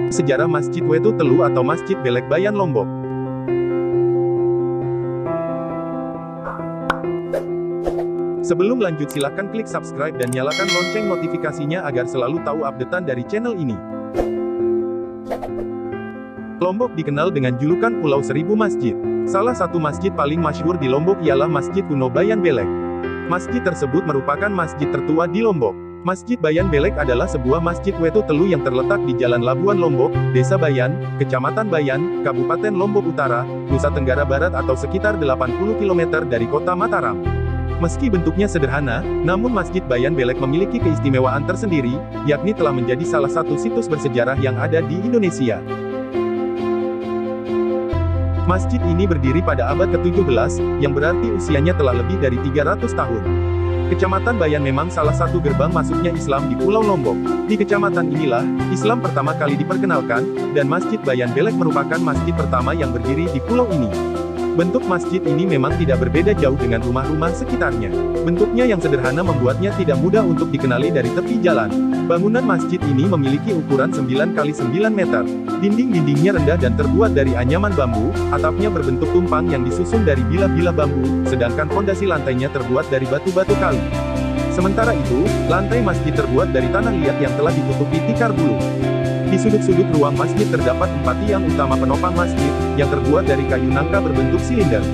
Sejarah Masjid Wetu Telu atau Masjid Belek Bayan Lombok. Sebelum lanjut silakan klik subscribe dan nyalakan lonceng notifikasinya agar selalu tahu updatean dari channel ini. Lombok dikenal dengan julukan Pulau Seribu Masjid. Salah satu masjid paling masyhur di Lombok ialah Masjid Kuno Bayan Belek. Masjid tersebut merupakan masjid tertua di Lombok. Masjid Bayan Belek adalah sebuah masjid Wetu Telu yang terletak di Jalan Labuan Lombok, Desa Bayan, Kecamatan Bayan, Kabupaten Lombok Utara, Nusa Tenggara Barat atau sekitar 80 km dari kota Mataram. Meski bentuknya sederhana, namun Masjid Bayan Belek memiliki keistimewaan tersendiri, yakni telah menjadi salah satu situs bersejarah yang ada di Indonesia. Masjid ini berdiri pada abad ke-17, yang berarti usianya telah lebih dari 300 tahun. Kecamatan Bayan memang salah satu gerbang masuknya Islam di Pulau Lombok. Di kecamatan inilah, Islam pertama kali diperkenalkan, dan Masjid Bayan Belek merupakan masjid pertama yang berdiri di pulau ini. Bentuk masjid ini memang tidak berbeda jauh dengan rumah-rumah sekitarnya. Bentuknya yang sederhana membuatnya tidak mudah untuk dikenali dari tepi jalan. Bangunan masjid ini memiliki ukuran 9 x 9 meter. Dinding-dindingnya rendah dan terbuat dari anyaman bambu, atapnya berbentuk tumpang yang disusun dari bilah-bilah bambu, sedangkan fondasi lantainya terbuat dari batu-batu kali. Sementara itu, lantai masjid terbuat dari tanah liat yang telah ditutupi tikar bulu. Di sudut-sudut ruang masjid terdapat 4 tiang utama penopang masjid, yang terbuat dari kayu nangka berbentuk silinder.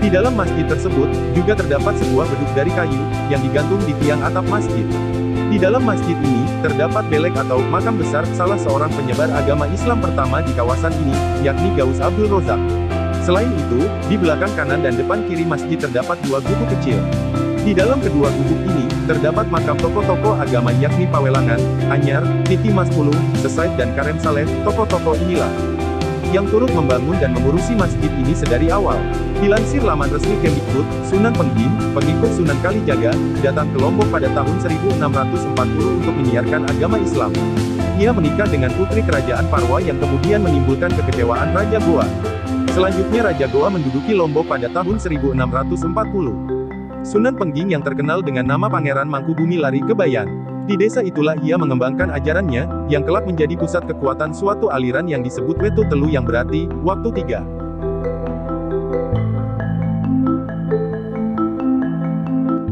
Di dalam masjid tersebut, juga terdapat sebuah beduk dari kayu, yang digantung di tiang atap masjid. Di dalam masjid ini, terdapat belek atau makam besar salah seorang penyebar agama Islam pertama di kawasan ini, yakni Gaus Abdul Rozak. Selain itu, di belakang kanan dan depan kiri masjid terdapat 2 gubuk kecil. Di dalam kedua gubuk ini, terdapat makam tokoh-tokoh agama yakni Pawelangan, Anyar, Titi Maspuluh, Sesaid dan Karem Saleh. Tokoh-tokoh inilah yang turut membangun dan mengurusi masjid ini sedari awal. Dilansir laman resmi Kemdikbud, Sunan Pengging, pengikut Sunan Kalijaga, datang ke Lombok pada tahun 1640 untuk menyiarkan agama Islam. Ia menikah dengan putri kerajaan Parwa yang kemudian menimbulkan kekecewaan Raja Goa. Selanjutnya Raja Goa menduduki Lombok pada tahun 1640. Sunan Pengging yang terkenal dengan nama Pangeran Mangkubumi lari ke Bayan. Di desa itulah ia mengembangkan ajarannya, yang kelak menjadi pusat kekuatan suatu aliran yang disebut Wetu Telu yang berarti, waktu tiga.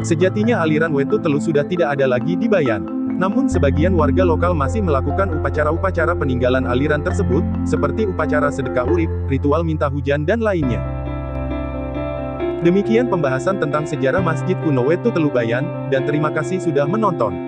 Sejatinya aliran Wetu Telu sudah tidak ada lagi di Bayan. Namun sebagian warga lokal masih melakukan upacara-upacara peninggalan aliran tersebut, seperti upacara sedekah urip, ritual minta hujan dan lainnya. Demikian pembahasan tentang sejarah Masjid Kuno Wetu Telu Bayan, dan terima kasih sudah menonton.